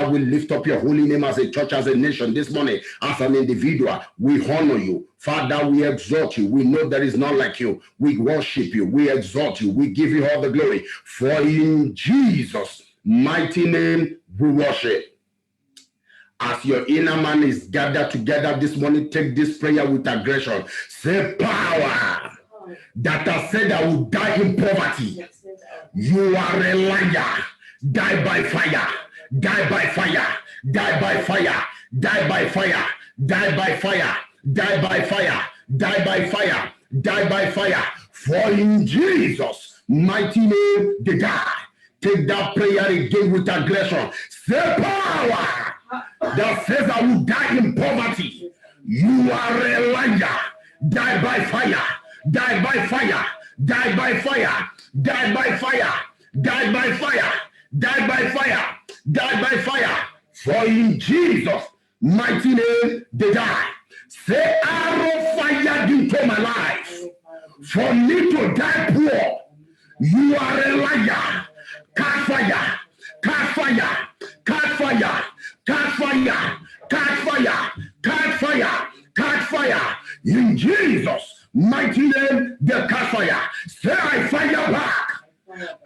Father, we lift up your holy name as a church, as a nation this morning, as an individual. We honor you. Father, we exalt you. We know there is none like you. We worship you. We exalt you. We give you all the glory. For in Jesus' mighty name we worship. As your inner man is gathered together this morning, take this prayer with aggression. Say, power that has said I will die in poverty. You are a liar. Die by fire. Die by fire. Die by fire. Die by fire. Die by fire. Die by fire. Die by fire. Die by fire. For in Jesus' mighty name they die. Take that prayer again with aggression. Say, power that says I will die in poverty. You are a liar. Die by fire. Die by fire. Die by fire. Die by fire. Die by fire. Die by fire. Die by fire. For in Jesus' mighty name they die. Say, arrow fired into my life for me to die poor. You are a liar. Catch fire. Catch fire. Catch fire. Catch fire. Catch fire. Catch fire. Catch fire. In Jesus' mighty name, the catch fire. Say, I fire back.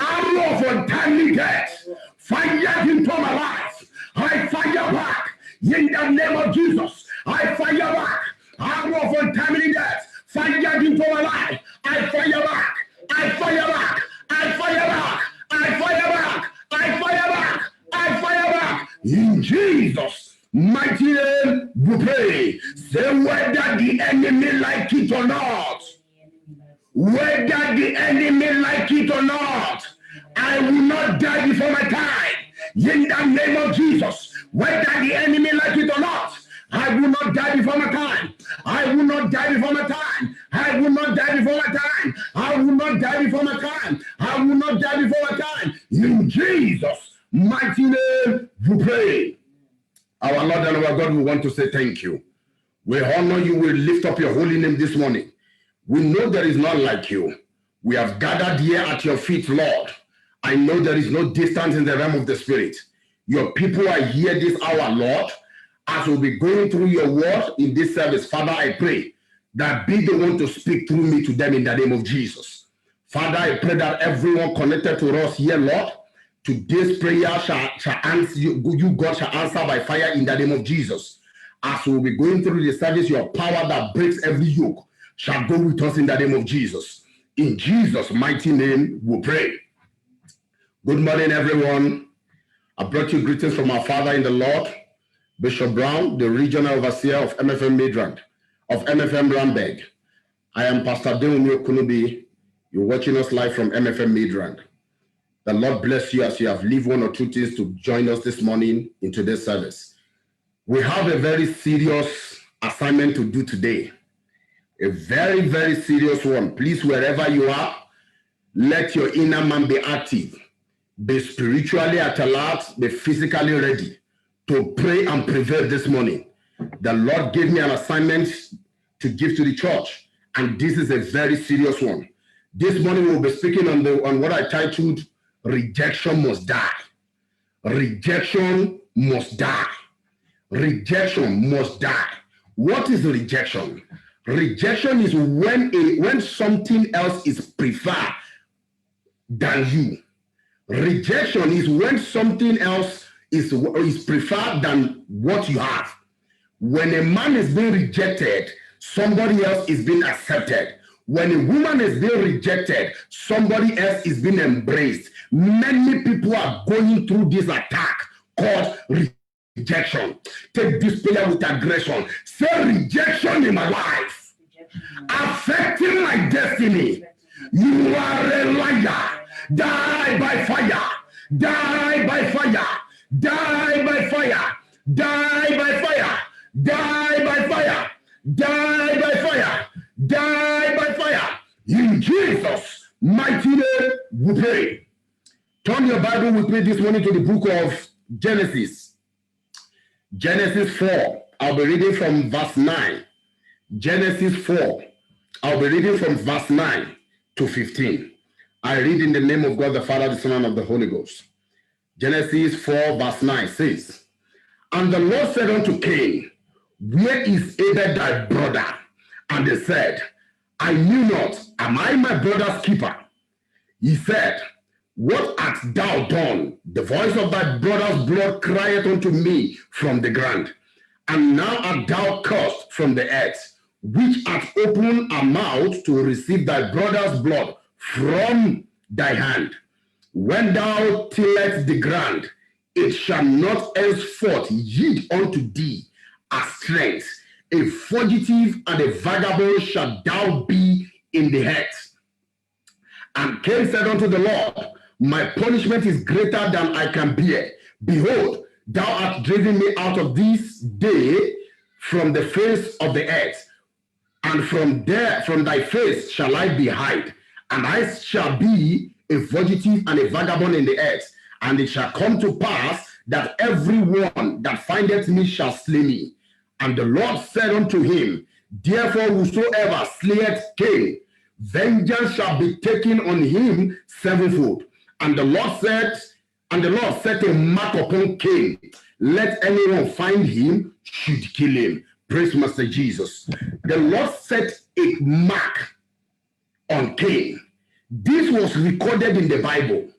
Arrow of untimely death. Fire into my life. I fire back. In the name of Jesus. I fire back. Arrow of untimely death. Fire into my life. I fire back. I fire back. I fire back. I fire back. I fire back. I fire back. In Jesus' mighty name we pray. Say, whether the enemy like it or not, whether the enemy like it or not, I will not die before my time. In the name of Jesus, whether the enemy like it or not, I will not die before my time. I will not die before my time. I will not die before my time. I will not die before my time. I will not die before my time. In Jesus' mighty name we pray. Our Lord and our God, we want to say thank you. We honor you. We lift up your holy name this morning. We know there is none like you. We have gathered here at your feet, Lord. I know there is no distance in the realm of the Spirit. Your people are here this hour, Lord. As we'll be going through your word in this service, Father, I pray that be the one to speak through me to them in the name of Jesus. Father, I pray that everyone connected to us here, Lord, today's prayer shall answer, you God shall answer by fire in the name of Jesus. As we'll be going through the service, your power that breaks every yoke shall go with us in the name of Jesus. In Jesus' mighty name, we pray. Good morning, everyone. I brought you greetings from our Father in the Lord, Bishop Brown, the regional overseer of MFM Midrand, of MFM Ramberg. I am Pastor Deunio Kunubi. You're watching us live from MFM Midrand. The Lord bless you as you have lived one or two things to join us this morning in today's service. We have a very serious assignment to do today. A very, very serious one. Please, wherever you are, let your inner man be active. Be spiritually at alert, be physically ready to pray and prevail this morning. The Lord gave me an assignment to give to the church, and this is a very serious one. This morning we'll be speaking on what I titled, Rejection Must Die. Rejection must die. Rejection must die. What is rejection? Rejection is when something else is preferred than you. Rejection is when something else is preferred than what you have. When a man is being rejected, somebody else is being accepted. When a woman is being rejected, somebody else is being embraced. Many people are going through this attack called rejection. Take this prayer with aggression. Say, rejection in my life, affecting my destiny. You are a liar. Die by fire. Die by fire. Die by fire. Die by fire. Die by fire. Die by fire. Die by fire. In Jesus' mighty name we pray. Turn your Bible with me this morning to the book of Genesis. Genesis 4. I'll be reading from verse 9. Genesis 4. I'll be reading from verse 9 to 15. I read in the name of God, the Father, the Son, and of the Holy Ghost. Genesis 4, verse 9 says, And the Lord said unto Cain, where is Abel thy brother? And he said, I knew not. Am I my brother's keeper? He said, what hast thou done? The voice of thy brother's blood crieth unto me from the ground. And now art thou cursed from the earth, which hath opened a mouth to receive thy brother's blood from thy hand. When thou tillest the ground, it shall not henceforth yield unto thee a strength. A fugitive and a vagabond shalt thou be in the earth. And Cain said unto the Lord, my punishment is greater than I can bear. Behold, thou art driven me out of this day from the face of the earth, and from thy face shall I be hid, and I shall be a fugitive and a vagabond in the earth. And it shall come to pass that every one that findeth me shall slay me. And the Lord said unto him, therefore whosoever slayeth Cain, vengeance shall be taken on him sevenfold. And the Lord set a mark upon Cain. Let anyone find him should kill him. Praise Master Jesus. The Lord set a mark on Cain. This was recorded in the Bible,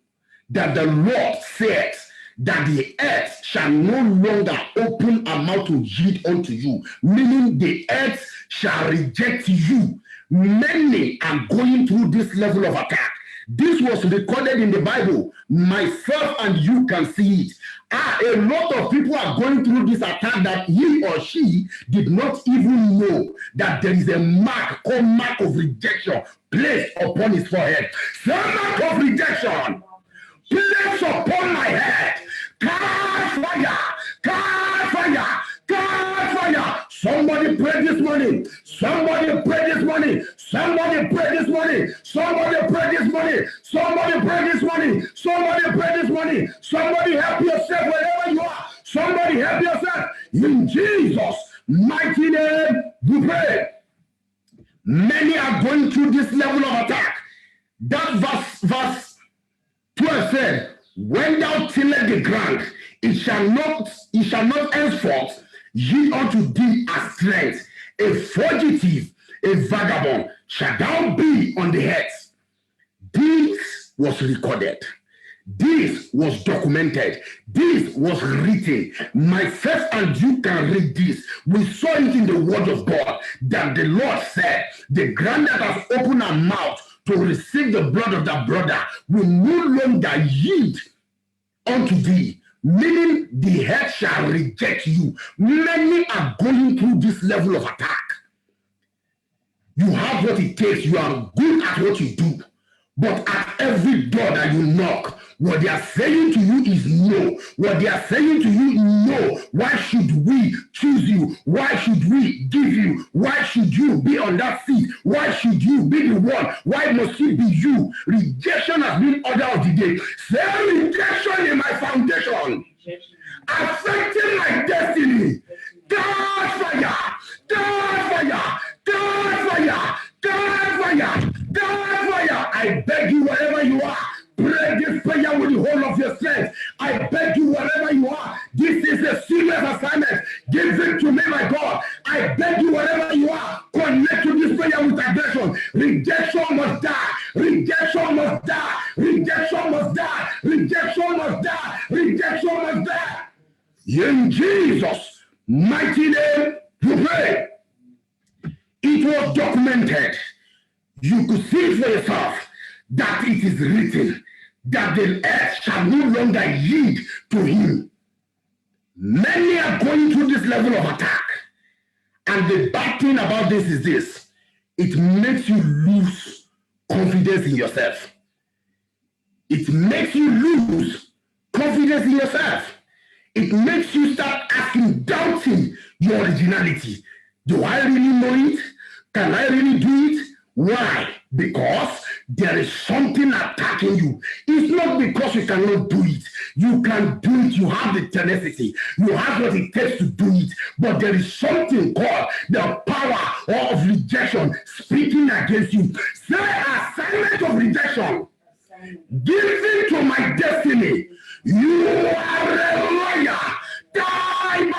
that the Lord said that the earth shall no longer open a mouth to yield unto you, meaning the earth shall reject you. Many are going through this level of attack. This was recorded in the Bible. Myself and you can see it. A lot of people are going through this attack that he or she did not even know that there is a mark called mark of rejection placed upon his forehead. The mark of rejection placed upon my head. Catch fire! Catch fire! Catch fire! Somebody pray this morning. Somebody pray this morning. Somebody pray this morning. Somebody pray this morning. Somebody pray this morning. Somebody pray this morning. Somebody help yourself wherever you are. Somebody help yourself. In Jesus' mighty name, we pray. Many are going through this level of attack. That verse 12 said, when thou tillest the ground, it shall not henceforth yield unto thee a strength. A fugitive, a vagabond shall thou be on the earth. This was recorded. This was documented. This was written. Myself and you can read this. We saw it in the word of God that the Lord said, the ground that has opened her mouth to receive the blood of that brother will no longer yield unto thee, meaning the earth shall reject you. Many are going through this level of attack. You have what it takes. You are good at what you do. But at every door that you knock, what they are saying to you is no. What they are saying to you is no. Why should we choose you? Why should we give you? Why should you be on that seat? Why should you be the one? Why must it be you? Rejection has been order of the day. Say rejection in my foundation, affecting my destiny. God fire! God fire! God fire! God fire! God fire! I beg you, wherever you are, pray this prayer with the whole of your strength. I beg you, wherever you are, this is a serious assignment. Give it to me, my God. I beg you, wherever you are, connect to this prayer with aggression. Rejection must die. Rejection must die. Rejection must die. Rejection must die. Rejection must die. In Jesus' mighty name, you pray. It was documented. You could see for yourself that it is written that the earth shall no longer yield to him. Many are going through this level of attack. And the bad thing about this is this. It makes you lose confidence in yourself. It makes you lose confidence in yourself. It makes you start doubting your originality. Do I really know it? Can I really do it? Why? Because there is something attacking you. It's not because you cannot do it. You can do it. You have the tenacity. You have what it takes to do it. But there is something called the power of rejection speaking against you. Say assignment of rejection. Given to my destiny. You are a liar. Die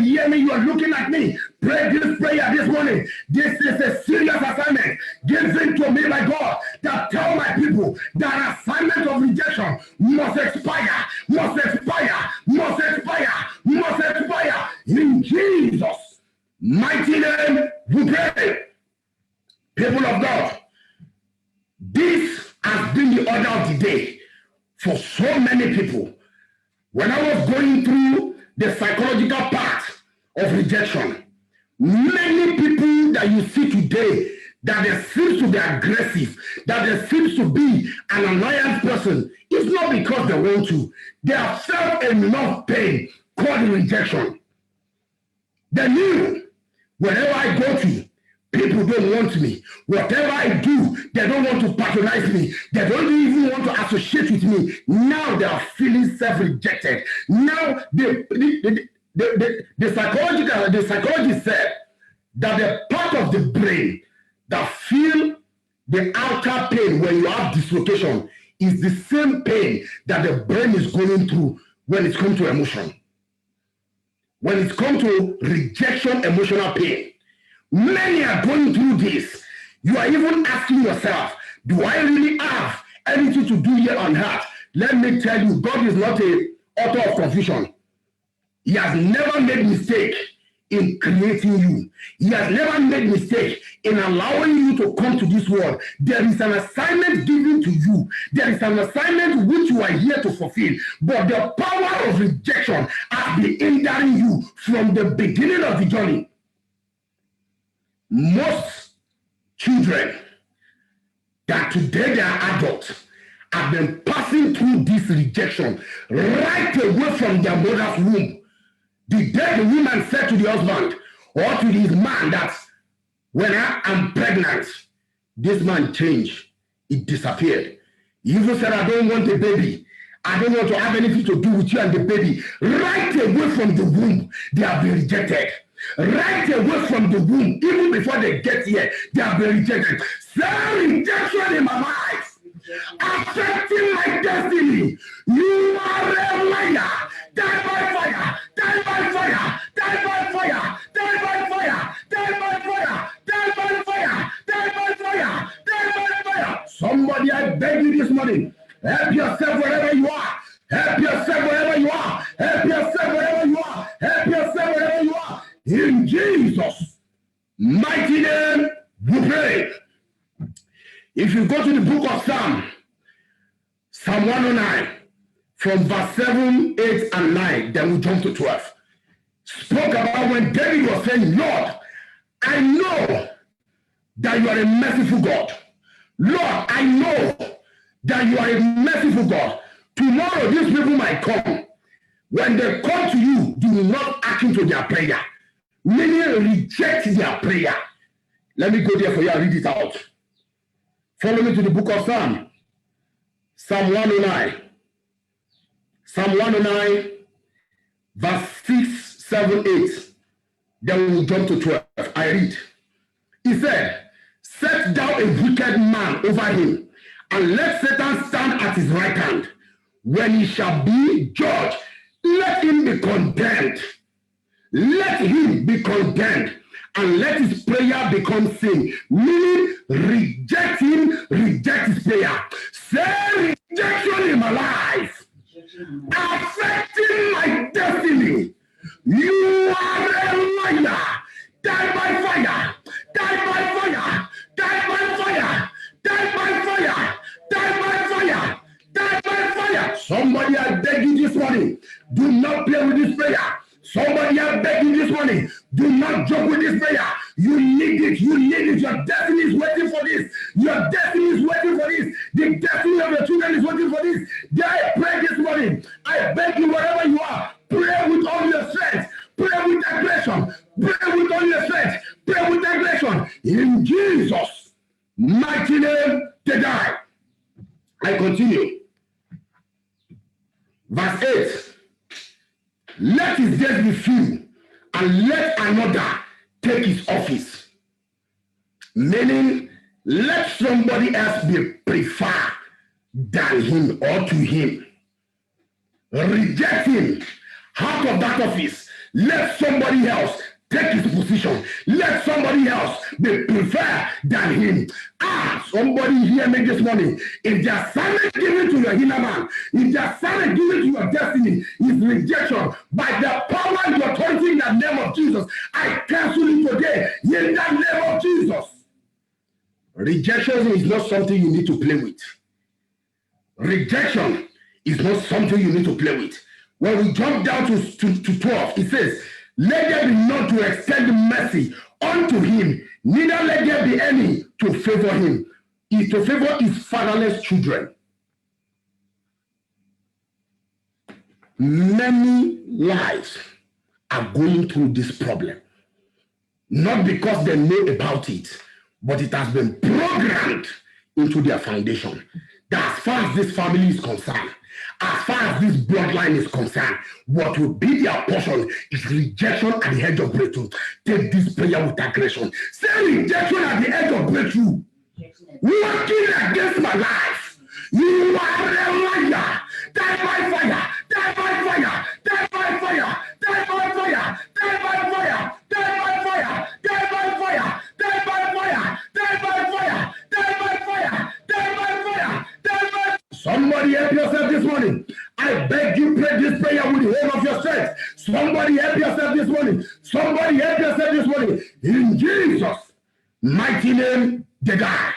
hear me, you are looking at me. Pray this prayer this morning. This is a serious assignment given to me by God that tell my people that assignment of rejection must expire, must expire, must expire, must expire. In Jesus' mighty name we pray. People of God, this has been the order of the day for so many people. When I was going through the psychological part of rejection, many people that you see today that there seems to be aggressive, that there seems to be an annoyance person, it's not because they want to. They have felt enough pain called rejection. They knew wherever I go to, people don't want me. Whatever I do, they don't want to patronize me. They don't even want to associate with me. Now they are feeling self-rejected. Now the psychologist said that the part of the brain that feel the outer pain when you have dislocation is the same pain that the brain is going through when it comes to emotion. When it comes to rejection, emotional pain. Many are going through this. You are even asking yourself, do I really have anything to do here on earth? Let me tell you, God is not an author of confusion. He has never made mistake in creating you. He has never made mistake in allowing you to come to this world. There is an assignment given to you. There is an assignment which you are here to fulfill. But the power of rejection has been hindering you from the beginning of the journey. Most children that today they are adults have been passing through this rejection right away from their mother's womb. The day the woman said to the husband or to his man that when I am pregnant, this man changed. It disappeared. He even said, I don't want a baby. I don't want to have anything to do with you and the baby. Right away from the womb, they have been rejected. Right away from the womb, even before they get here, they have been rejected. Self-rejection in my life, affecting my destiny. You are a liar. Die by fire. Die by fire. Die by fire. Die by fire. Die by fire. Die by fire. Die by fire. Die by fire. Somebody, I beg you this morning, help yourself wherever you are. Help yourself wherever you are. Help yourself wherever you are. Help yourself wherever you are. In Jesus' mighty name, we pray. If you go to the book of Psalm 109, from verse 7, 8, and 9, then we jump to 12. Spoke about when David was saying, Lord, I know that you are a merciful God. Lord, I know that you are a merciful God. Tomorrow, these people might come. When they come to you, do not hearken to their prayer. Many reject their prayer. Let me go there for you and read it out. Follow me to the book of Psalm 109. Psalm 109, verse 6, 7, 8. Then we'll jump to 12. I read. He said, set thou a wicked man over him, and let Satan stand at his right hand. When he shall be judged, let him be condemned. Let him be condemned, and let his prayer become sin. Meaning, reject him, reject his prayer. Say rejection in my life, affecting my destiny. You are a liar. Die by fire. Die by fire. Die by fire. Die by fire. Die by fire. Die by fire. Somebody, I beg you this morning, do not play with this prayer. Somebody, I beg you this morning, do not joke with this prayer. You need it. You need it. Your destiny is waiting for this. Your destiny is waiting for this. The destiny of your children is waiting for this. Dare I pray this morning? I beg you, wherever you are, pray with all your strength. Pray with aggression. Pray with all your strength. Pray with aggression. In Jesus' mighty name, they die. I continue. Verse 8. Let his days be few, and let another take his office. Meaning, let somebody else be preferred than him or to him. Reject him out of that office. Let somebody else take his position. Let somebody else be preferred than him. Somebody hear me this morning. If the assignment given to your inner man, if the assignment given to your destiny is rejection, by the power and the authority in the name of Jesus, I cancel it today in the name of Jesus. Rejection is not something you need to play with. Rejection is not something you need to play with. When we jump down to 12, it says, let there be none to extend mercy unto him, neither let there be any to favor him. Is to favor his fatherless children. Many lives are going through this problem. Not because they know about it, but it has been programmed into their foundation. That as far as this family is concerned, as far as this bloodline is concerned, what will be their portion is rejection at the edge of breakthrough. Take this prayer with aggression. Say rejection at the edge of breakthrough. Working against my life. You are a liar. Die by fire. Die by fire. Die by fire. Die by fire. Die by fire. Die by fire. Die by fire. Die by fire. Die by fire. Die by fire. Die by fire. Die by. Somebody help yourself this morning. I beg you, pray this prayer with the whole of your strength. Somebody help yourself this morning. Somebody help yourself this morning. In Jesus' mighty name, they die.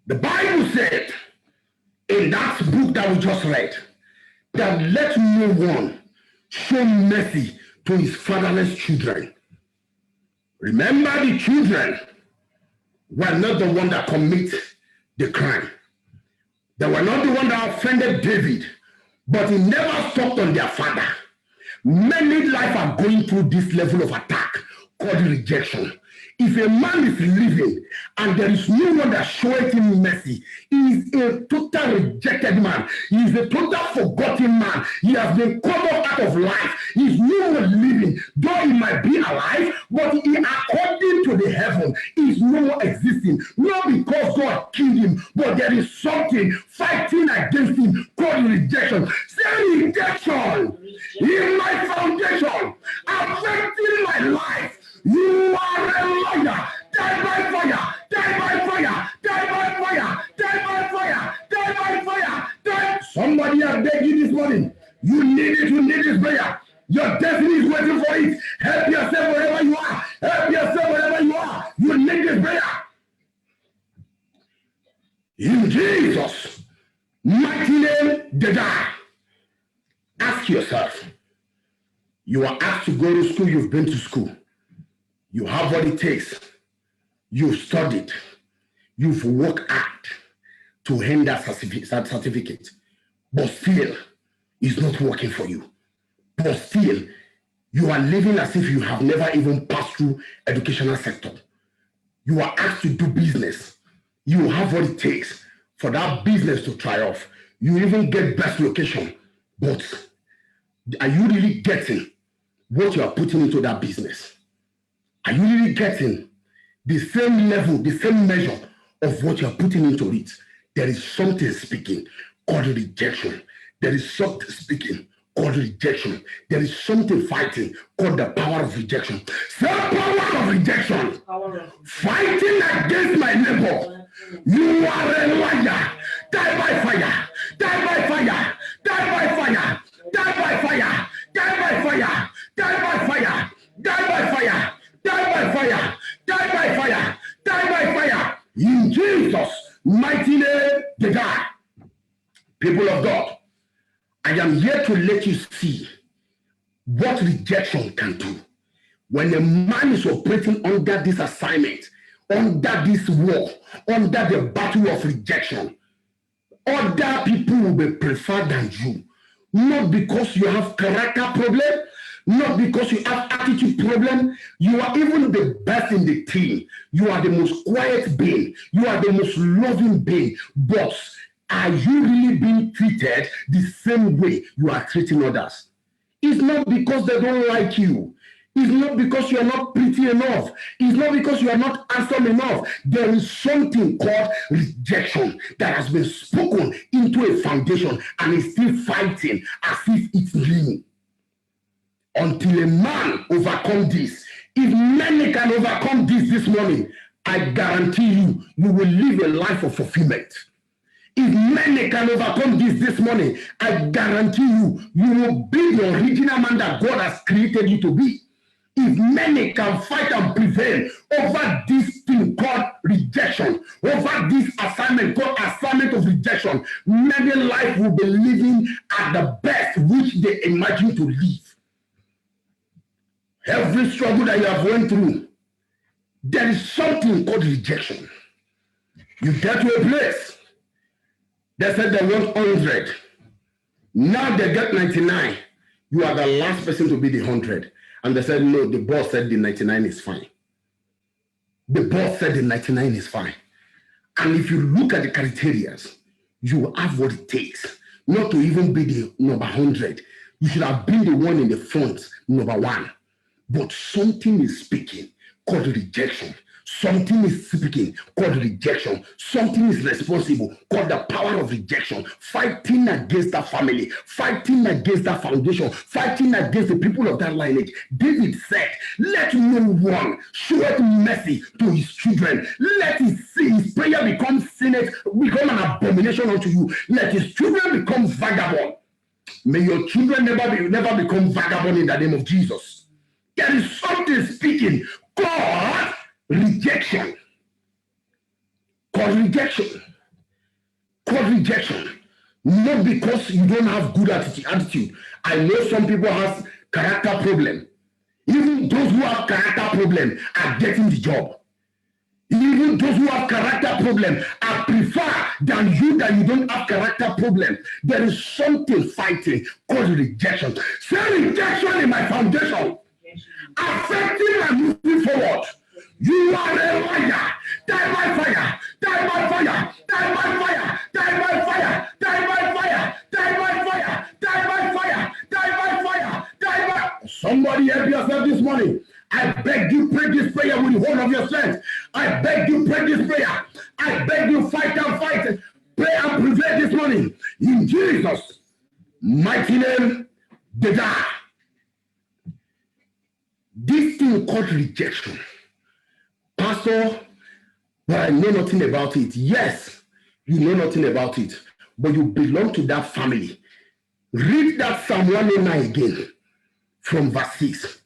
The Bible said in that book that we just read that let no one show mercy to his fatherless children. Remember, the children were not the one that commit the crime. They were not the one that offended David, but he never stopped on their father. Many lives are going through this level of attack called rejection. If a man is living and there is no one that showeth him mercy, he is a total rejected man. He is a total forgotten man. He has been cut off out of life. He is no more living. Though he might be alive, but he, according to the heaven, he is no more existing. Not because God killed him, but there is something fighting against him called rejection. Say rejection in my foundation, affecting my life. You are a liar. Die by fire. Die by fire. Die by fire. Die by fire. Die by fire. Die. Somebody I beg you this morning. You need it. You need this prayer. Your destiny is waiting for it. Help yourself wherever you are. Help yourself wherever you are. You need this prayer. In Jesus' mighty name, they die. Ask yourself. You are asked to go to school. You've been to school. You have what it takes. You've studied. You've worked hard to earn that certificate. But still, it's not working for you. But still, you are living as if you have never even passed through educational sector. You are asked to do business. You have what it takes for that business to triumph. You even get best location. But are you really getting what you are putting into that business? Are you really getting the same level, the same measure of what you are putting into it? There is something speaking called rejection. There is something speaking called rejection. There is something fighting called the power of rejection. The power of rejection. Fighting against my neighbor. You are a liar. Die by fire. Die by fire. Die by fire. Die by fire. Die by fire. Die by fire. Die by fire. Die by fire, die by fire, die by fire. In Jesus' mighty name, they die. People of God, I am here to let you see what rejection can do. When a man is operating under this assignment, under this war, under the battle of rejection, other people will be preferred than you. Not because you have character problem, not because you have attitude problem. You are even the best in the team. You are the most quiet being. You are the most loving being. But are you really being treated the same way you are treating others? It's not because they don't like you. It's not because you are not pretty enough. It's not because you are not handsome enough. There is something called rejection that has been spoken into a foundation and is still fighting as if it's leaning. until a man overcome this. If many can overcome this morning, I guarantee you, you will live a life of fulfillment. If many can overcome this morning, I guarantee you, you will be the original man that God has created you to be. If many can fight and prevail over this thing called rejection, over this assignment called assignment of rejection, many life will be living at the best which they imagine to live. Every struggle that you have went through, there is something called rejection. You get to a place, they said they want 100. Now they get 99. You are the last person to be the 100. And they said, no, the boss said the 99 is fine. The boss said the 99 is fine. And if you look at the criteria, you have what it takes not to even be the number 100. You should have been the one in the front, number 1. But something is speaking called rejection. Something is speaking called rejection. Something is responsible called the power of rejection. Fighting against that family, fighting against that foundation, fighting against the people of that lineage. David said, let no one show mercy to his children. Let his prayer become an abomination unto you. Let his children become vagabond. May your children never become vagabond in the name of Jesus. There is something speaking called rejection. Called rejection. Called rejection. Not because you don't have good attitude. I know some people have character problem. Even those who have character problem are getting the job. Even those who have character problem, I prefer than you that you don't have character problem. There is something fighting called rejection. Say rejection in my foundation, affecting my moving forward. You are a liar. Die by fire. Die by fire. Die by fire. Die by fire. Die by fire. Die by fire. Die by fire. Die by fire. Die by. Somebody help yourself this morning. I beg you, pray this prayer with the whole of your strength. I beg you, pray this prayer. I beg you, fight and fight. Pray and prevail this morning. In Jesus' mighty name, they die. This thing called rejection. Pastor, but I know nothing about it. Yes, you know nothing about it, but you belong to that family. Read that Psalm 109 again from verse 6.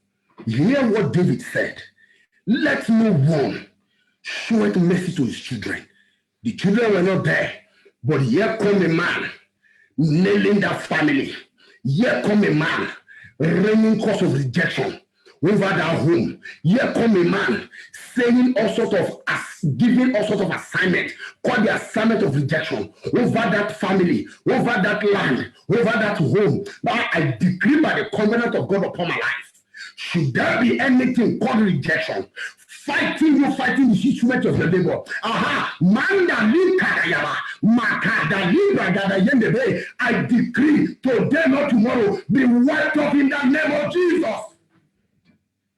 Hear what David said. Let no one show mercy to his children. The children were not there, but here come a man nailing that family. Here come a man raining cause of rejection over that home. Here come a man saying all sorts of, giving all sorts of assignment, called the assignment of rejection over that family, over that land, over that home. Now I decree by the covenant of God upon my life, should there be anything called rejection, fighting the situation of your neighbor. I decree today, not tomorrow, be wiped up in the name of Jesus.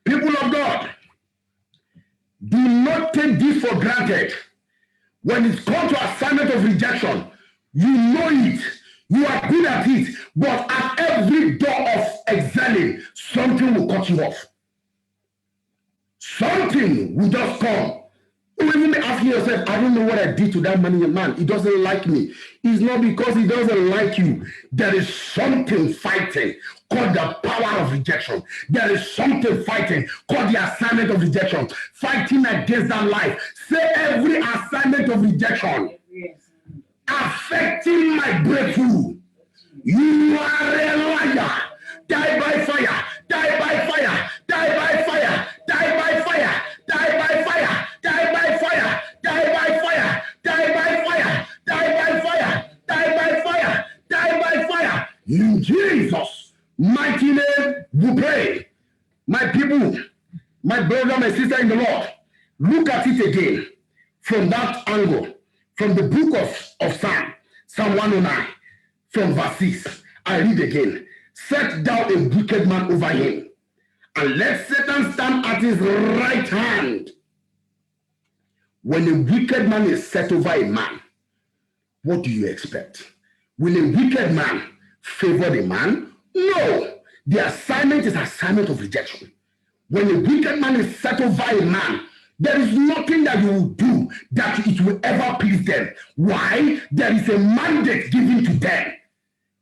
People of God, do not take this for granted. When it comes to assignment of rejection, you know it. You are good at it, but at every door of excelling, something will cut you off. Something will just come. You will even be asking yourself, I don't know what I did to that man. He doesn't like me. It's not because he doesn't like you. There is something fighting called the power of rejection. There is something fighting called the assignment of rejection. Fighting against that life. Say every assignment of rejection. Yes. Affecting my breakthrough. You are a liar. Die by fire. Die by fire. Die by fire. Die by fire. Die by fire. Die by fire. Die by fire. Die by fire. Die by fire. Die by fire. Die by fire. In Jesus' mighty name we pray. My people, my brother, my sister in the Lord, look at it again from that angle. From the book of Psalm 109, from verse 6, I read again. Set thou a wicked man over him, and let Satan stand at his right hand. When a wicked man is set over a man, what do you expect? Will a wicked man favor the man? No. The assignment is assignment of rejection. When a wicked man is set over a man, there is nothing that you will do that it will ever please them. Why? There is a mandate given to them.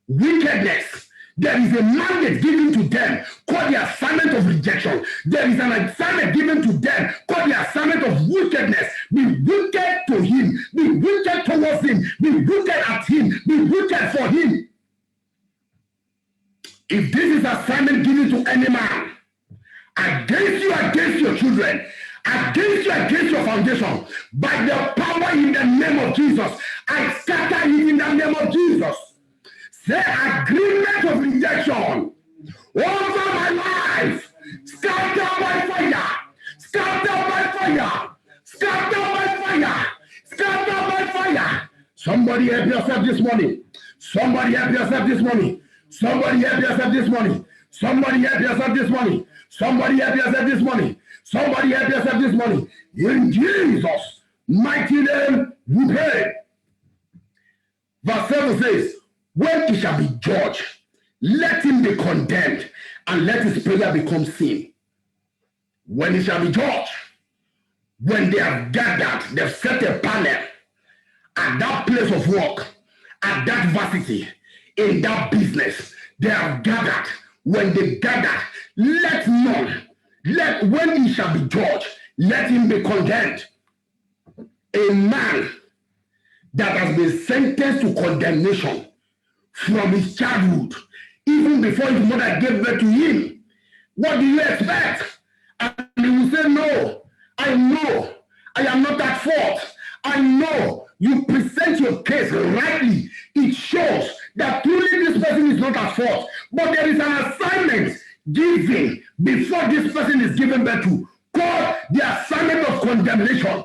Wickedness. There is a mandate given to them called the assignment of rejection. There is an assignment given to them called the assignment of wickedness. Be wicked to him. Be wicked towards him. Be wicked at him. Be wicked for him. If this is assignment given to any man, against you, against your children, against you, against your foundation, by the power in the name of Jesus, I scatter it in the name of Jesus. Say agreement of rejection over my life, scatter by fire, scatter by fire, scatter by fire, scatter by fire. Somebody help yourself this morning. Somebody help yourself this morning. Somebody help yourself this morning. Somebody help yourself this morning. Somebody help yourself this morning. Somebody help yourself this morning. In Jesus' mighty name we pray. Verse 7 says, when he shall be judged, let him be condemned, and let his prayer become sin. When he shall be judged, when they have gathered, they've set a panel at that place of work, at that varsity, in that business, they have gathered. When they gather, let none, when he shall be judged, let him be condemned. A man that has been sentenced to condemnation from his childhood, even before his mother gave birth to him, what do you expect? And he will say, no, I know, I am not at fault. I know. You present your case rightly. It shows that truly this person is not at fault. But there is an assignment given before this person is given birth to, called the assignment of condemnation,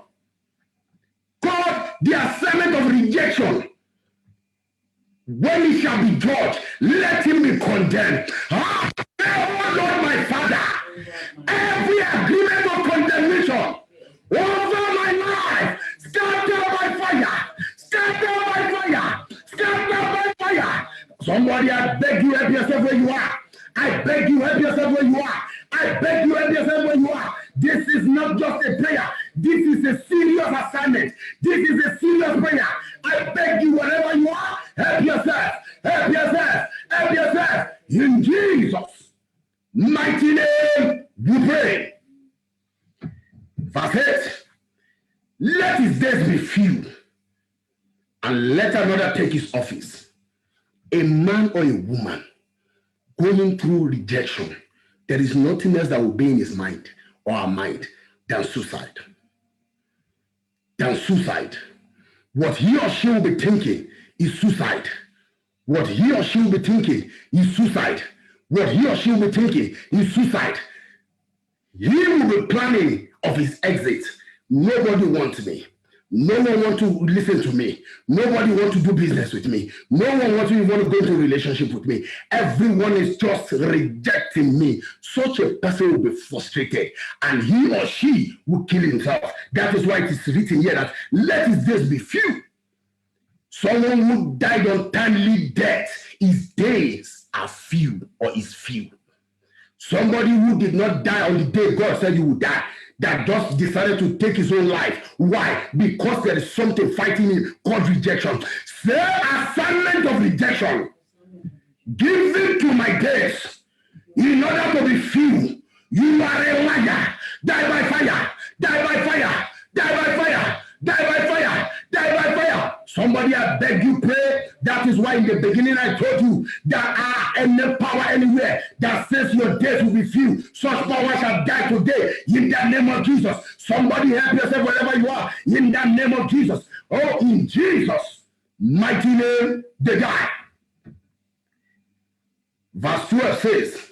called the assignment of rejection. When he shall be judged, let him be condemned. Oh Lord, my Father, every agreement of condemnation over my life, scatter by fire, scatter by fire, scatter by fire. Somebody, I beg you, help yourself where you are. I beg you, help yourself where you are. I beg you, help yourself where you are. This is not just a prayer. This is a serious assignment. This is a serious prayer. I beg you, wherever you are, help yourself. Help yourself. Help yourself. In Jesus' mighty name, we pray. Verse 8. Let his days be few, and let another take his office. A man or a woman going through rejection, there is nothing else that will be in his mind or our mind than suicide. Than suicide. What he or she will be thinking is suicide. What he or she will be thinking is suicide. What he or she will be thinking is suicide. He will be planning of his exit. Nobody wants me. No one wants to listen to me. Nobody wants to do business with me. No one wants to even go into a relationship with me. Everyone is just rejecting me. Such a person will be frustrated, and he or she will kill himself. That is why it is written here that let his days be few. Someone who died untimely death, his days are few or is few. Somebody who did not die on the day God said he would die, that just decided to take his own life. Why? Because there is something fighting him called rejection. Say assignment of rejection given to my days in order to be few. You are a liar. Die by fire. Die by fire. Die by fire. Die by fire. Die by fire. Somebody, I beg you, pray. That is why in the beginning I told you that any power anywhere that says your days will be few, such power shall die today in the name of Jesus. Somebody help yourself wherever you are in the name of Jesus. Oh, in Jesus' mighty name, they die. Verse 12 says,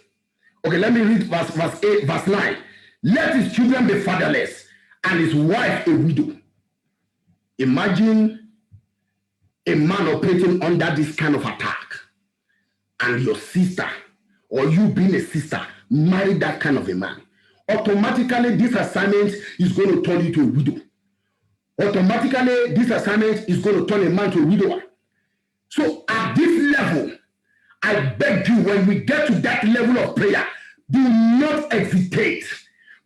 okay, let me read verse 8, verse 9. Let his children be fatherless and his wife a widow. Imagine a man operating under this kind of attack, and your sister, or you being a sister, marry that kind of a man. Automatically, this assignment is going to turn you to a widow. Automatically, this assignment is going to turn a man to a widower. So at this level, I beg you, when we get to that level of prayer, do not hesitate.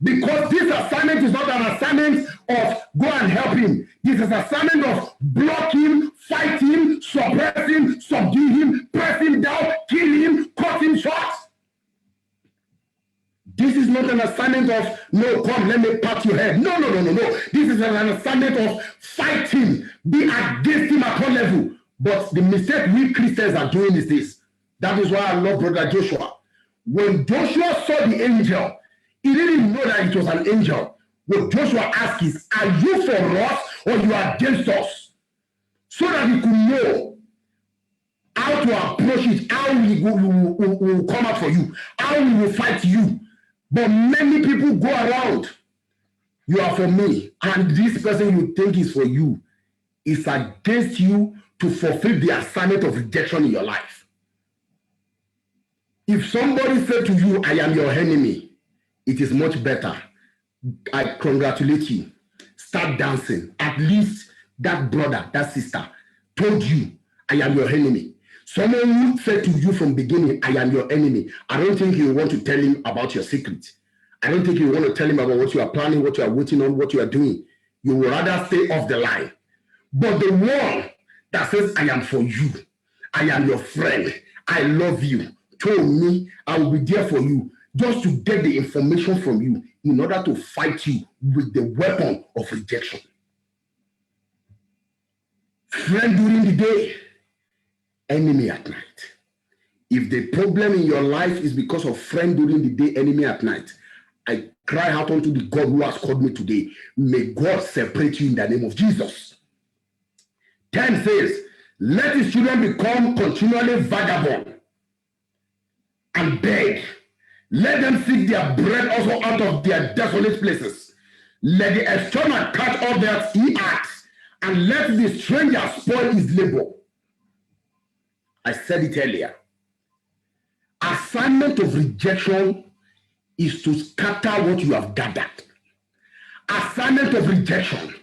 Because this assignment is not an assignment of go and help him. This is an assignment of block him, fight him, suppress him, subdue him, press him down, kill him, cut him short. This is not an assignment of, no, come, let me pat your head. No. This is an assignment of fight him, be against him at all level. But the mistake we Christians are doing is this. That is why I love Brother Joshua. When Joshua saw the angel, he didn't know that it was an angel. What Joshua asked is, are you for us or you are against us? So that he could know how to approach it, how we will come out for you, how we will fight you. But many people go around, you are for me, and this person you think is for you is against you to fulfill the assignment of rejection in your life. If somebody said to you, I am your enemy, it is much better. I congratulate you. Start dancing. At least that brother, that sister told you, I am your enemy. Someone who said to you from beginning, I am your enemy. I don't think you want to tell him about your secret. I don't think you want to tell him about what you are planning, what you are waiting on, what you are doing. You would rather stay off the line. But the one that says, I am for you, I am your friend, I love you, told me I will be there for you, just to get the information from you in order to fight you with the weapon of rejection. Friend during the day, enemy at night. If the problem in your life is because of friend during the day, enemy at night, I cry out unto the God who has called me today. May God separate you in the name of Jesus. 10 says, let his children become continually vagabond and beg. Let them seek their bread also out of their desolate places. Let the external catch all that he asks, and let the stranger spoil his labor. I said it earlier. Assignment of rejection is to scatter what you have gathered. Assignment of rejection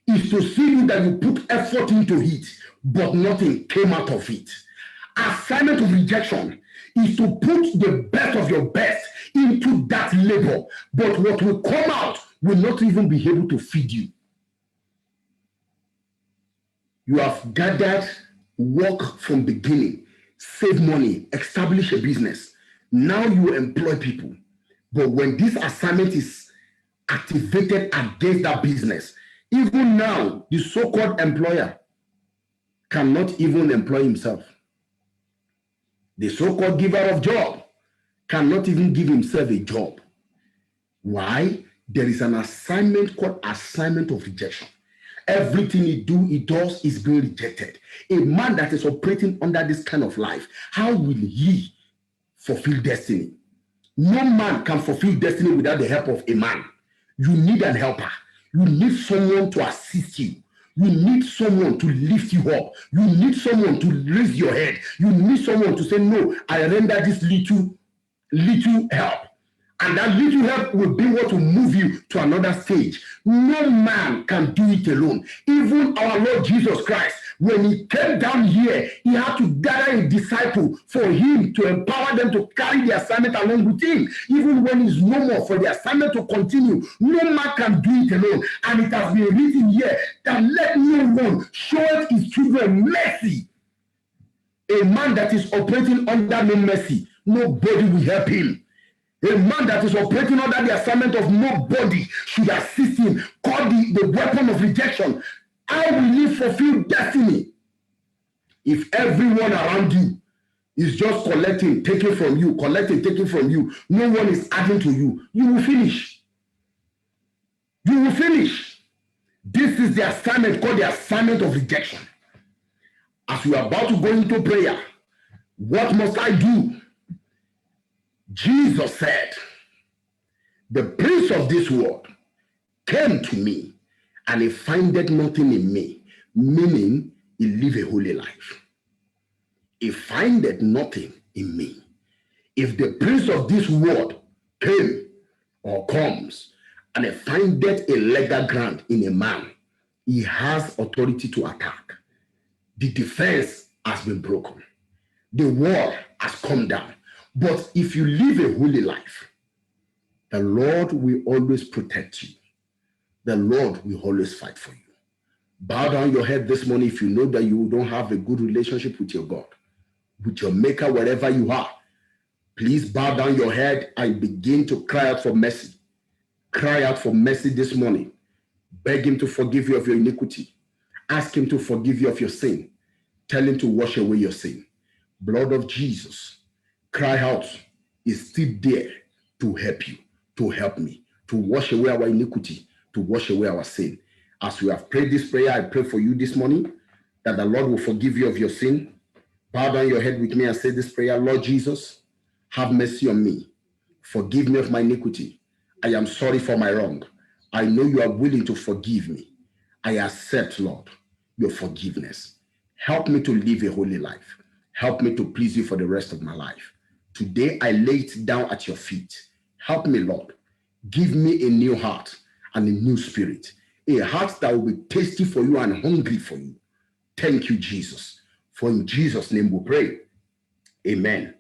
is to see that you put effort into it, but nothing came out of it. Assignment of rejection is to put the best of your best into that labor, but what will come out will not even be able to feed you. You have gathered, work from beginning, save money, establish a business. Now you employ people. But when this assignment is activated against that business, even now, the so-called employer cannot even employ himself. The so-called giver of job cannot even give himself a job. Why? There is an assignment called assignment of rejection. Everything he does is being rejected. A man that is operating under this kind of life, how will he fulfill destiny? No man can fulfill destiny without the help of a man. You need an helper. You need someone to assist you. You need someone to lift you up. You need someone to raise your head. You need someone to say, no, I render this little help. And that little help will be what will move you to another stage. No man can do it alone. Even our Lord Jesus Christ, when he came down here, he had to gather a disciple for him to empower them to carry the assignment along with him. Even when he's no more, for the assignment to continue, no man can do it alone. And it has been written here that let no one show his children mercy. A man that is operating under no mercy, nobody will help him. A man that is operating under the assignment of nobody should assist him, call the weapon of rejection. How will he fulfill destiny? If everyone around you is just collecting, taking from you, collecting, taking from you, no one is adding to you, you will finish. You will finish. This is the assignment called the assignment of rejection. As we are about to go into prayer, what must I do? Jesus said, the prince of this world came to me and he findeth nothing in me, meaning he live a holy life. He findeth nothing in me. If the prince of this world came or comes and he findeth a legal ground in a man, he has authority to attack. The defense has been broken. The wall has come down. But if you live a holy life, the Lord will always protect you. The Lord will always fight for you. Bow down your head this morning if you know that you don't have a good relationship with your God, with your maker, wherever you are. Please bow down your head and begin to cry out for mercy. Cry out for mercy this morning. Beg him to forgive you of your iniquity. Ask him to forgive you of your sin. Tell him to wash away your sin. Blood of Jesus, cry out, is still there to help you, to help me, to wash away our iniquity, to wash away our sin. As we have prayed this prayer, I pray for you this morning that the Lord will forgive you of your sin. Bow down your head with me and say this prayer. Lord Jesus, have mercy on me. Forgive me of my iniquity. I am sorry for my wrong. I know you are willing to forgive me. I accept, Lord, your forgiveness. Help me to live a holy life. Help me to please you for the rest of my life. Today, I lay it down at your feet. Help me, Lord. Give me a new heart and a new spirit, a heart that will be tasty for you and hungry for you. Thank you, Jesus. For in Jesus' name we pray. Amen.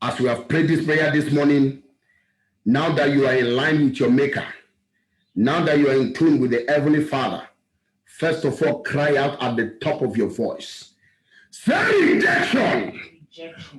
As we have prayed this prayer this morning, now that you are in line with your Maker, now that you are in tune with the Heavenly Father, first of all, cry out at the top of your voice. Say rejection,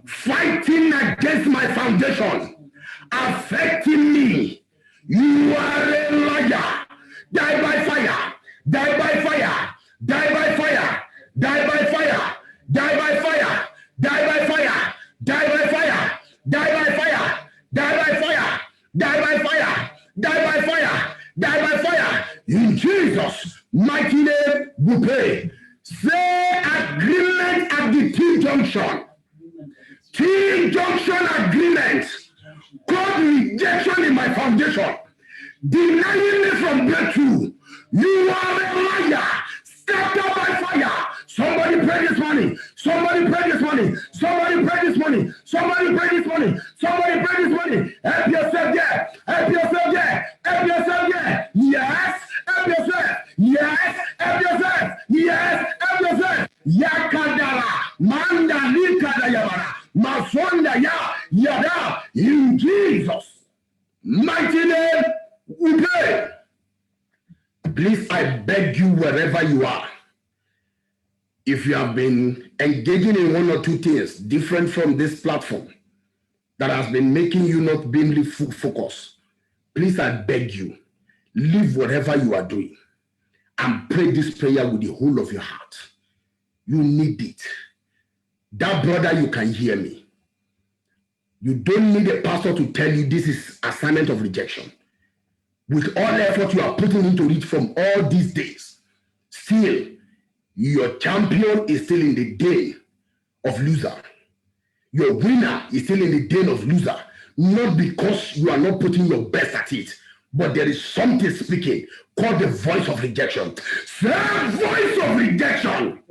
fighting against my foundation, affecting me. You are a liar. Die by fire, die by fire, die by fire, die by fire, die by fire, die by fire, die by fire, die by fire, die by fire, die by fire, die by fire, die by fire. In Jesus' mighty name we pray. Say agreement at the T-junction. T-junction agreement. Cause rejection in my foundation. Denying me from breakthrough. You are a liar. Step up by fire. Somebody pray this morning. Somebody pray this morning. Somebody pray this morning. Somebody pray this morning. Somebody pray this morning. Help yourself there. Help yourself there. Help yourself there. Yes. Help yourself. Yes. Help yourself. Yes. Help yourself. Yakadara. Manda likada yabara. Masonda ya. Yada. In Jesus' mighty name we pray. Please, I beg you, wherever you are, if you have been engaging in one or two things different from this platform that has been making you not being focused, please, I beg you, leave whatever you are doing and pray this prayer with the whole of your heart. You need it. That brother, you can hear me. You don't need a pastor to tell you this is assignment of rejection. With all the effort you are putting into it from all these days, still, your champion is still in the den of loser. Your winner is still in the den of loser. Not because you are not putting your best at it, but there is something speaking called the voice of rejection. Say, voice of rejection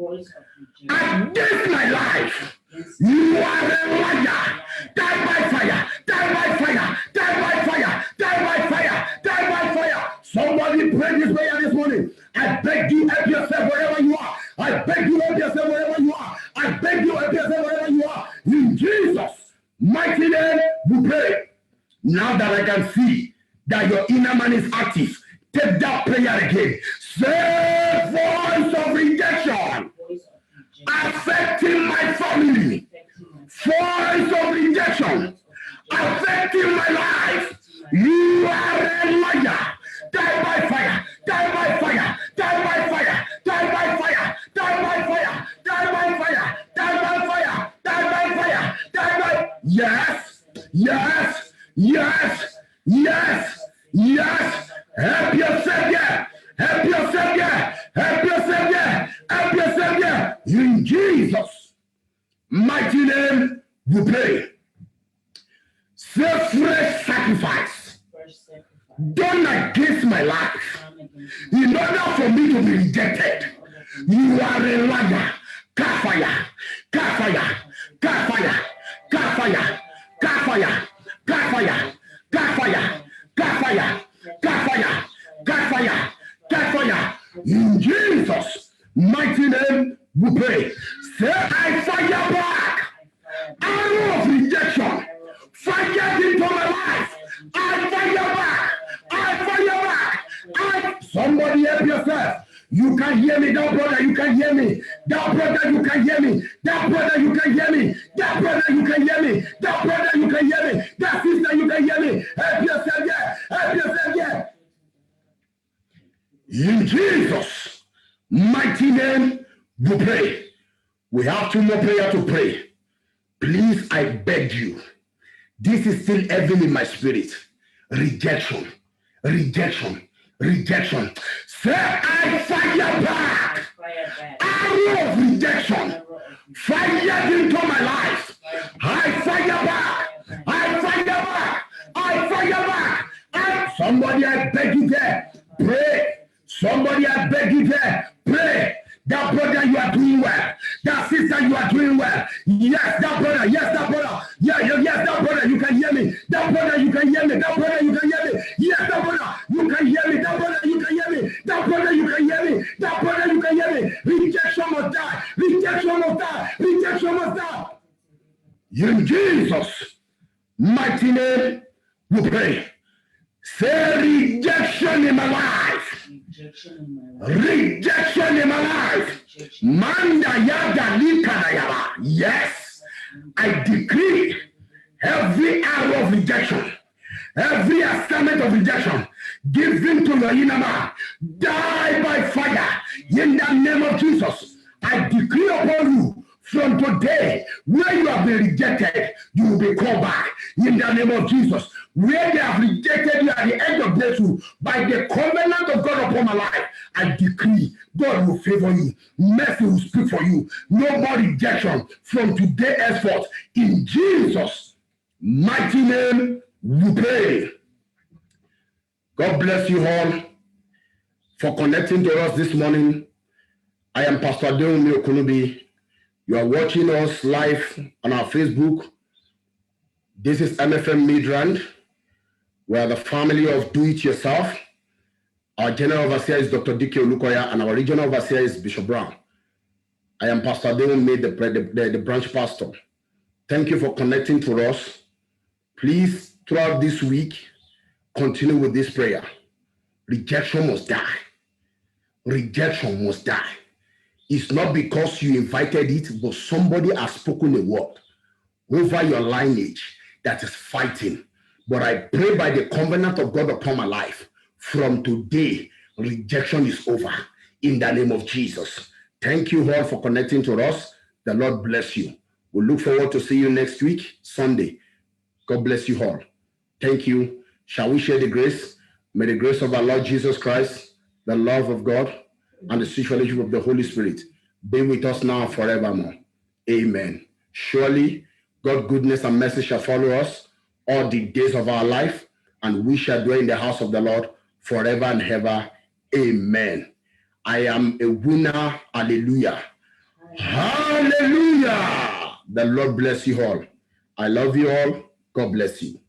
against my life. You are a liar. Die by fire. Die by fire. Die by fire. Die by fire. Die by fire. Somebody pray this prayer this morning. I beg you, help yourself wherever you are. I beg you, help yourself wherever you are. I beg you, help yourself wherever you are. In Jesus' mighty name, we pray. Now that I can see that your inner man is active, take that prayer again. Say, voice of rejection affecting my family. Voice of rejection affecting my life. You are a liar. Die by fire. Die by fire. Die by fire. Die by fire. Die by fire. Die by fire. Die by fire. Die by fire. Die by. Yes. Yes. Yes. Yes. Yes. Help yourself there. Help yourself there. Help yourself there. Help yourself there. In Jesus' mighty name we pray. Say fresh sacrifice done against my life in order for me to be rejected. You are a liar. Kafire. Kafire. Kafire. Kafire. Kafire. Kafire. Kafire. Kafire. Kafire. Kafire. Kafire. In Jesus' mighty name we pray. Say, I fire back. Arrow of Somebody help yourself. You can hear me, that brother, you can hear me. That brother, you can hear me. That brother, you can hear me. That brother, you can hear me. That brother, you can hear me. That sister, you can hear me. Help yourself, yeah. Help yourself, yeah. In Jesus' mighty name, we pray. We have 2 more prayers to pray. Please, I beg you. This is still heavy in my spirit. Rejection. Rejection. Rejection. Say, I fire back. Arrow of rejection. Fire into my life. I fire back. I fire back. I fire back. Somebody, I beg you there. Pray. Somebody, I beg you there. Pray. That brother, you are doing well. That sister, you are doing well. Yes, that brother. Yes, that brother. Yes, that brother, you can hear me. That brother, you can hear me. That brother, you can hear me. Yes, that brother, you can hear me. That brother, you can hear me. That brother, you can hear me. That brother, you can hear me. Rejection must die. Rejection must die. Rejection must die. In Jesus' mighty name, we pray. Say rejection in my life. Rejection in my life. Manda yada likadayaba. Yes, I decree every arrow of rejection, every assignment of rejection given to your inner man, die by fire in the name of Jesus. I decree upon you from today, where you have been rejected, you will be called back in the name of Jesus. Where they have rejected you at the end of breakthrough, by the covenant of God upon my life, I decree God will favor you. Mercy will speak for you. No more rejection from today henceforth. In Jesus' mighty name, we pray. God bless you all for connecting to us this morning. I am Pastor Adewumi Okunubi. You are watching us live on our Facebook. This is MFM Midrand. We are the family of Do It Yourself. Our general overseer is Dr. Dike Olukoya, and our regional overseer is Bishop Brown. I am Pastor Adewumi, the branch pastor. Thank you for connecting to us. Please, throughout this week, continue with this prayer. Rejection must die. Rejection must die. It's not because you invited it, but somebody has spoken a word over your lineage that is fighting. But I pray by the covenant of God upon my life, from today, rejection is over in the name of Jesus. Thank you all for connecting to us. The Lord bless you. We look forward to see you next week, Sunday. God bless you all. Thank you. Shall we share the grace? May the grace of our Lord Jesus Christ, the love of God, and the sweet fellowship of the Holy Spirit be with us now and forevermore. Amen. Surely, God's goodness and mercy shall follow us all the days of our life, and we shall dwell in the house of the Lord forever and ever. Amen. I am a winner. Hallelujah. Hallelujah. The Lord bless you all. I love you all. God bless you.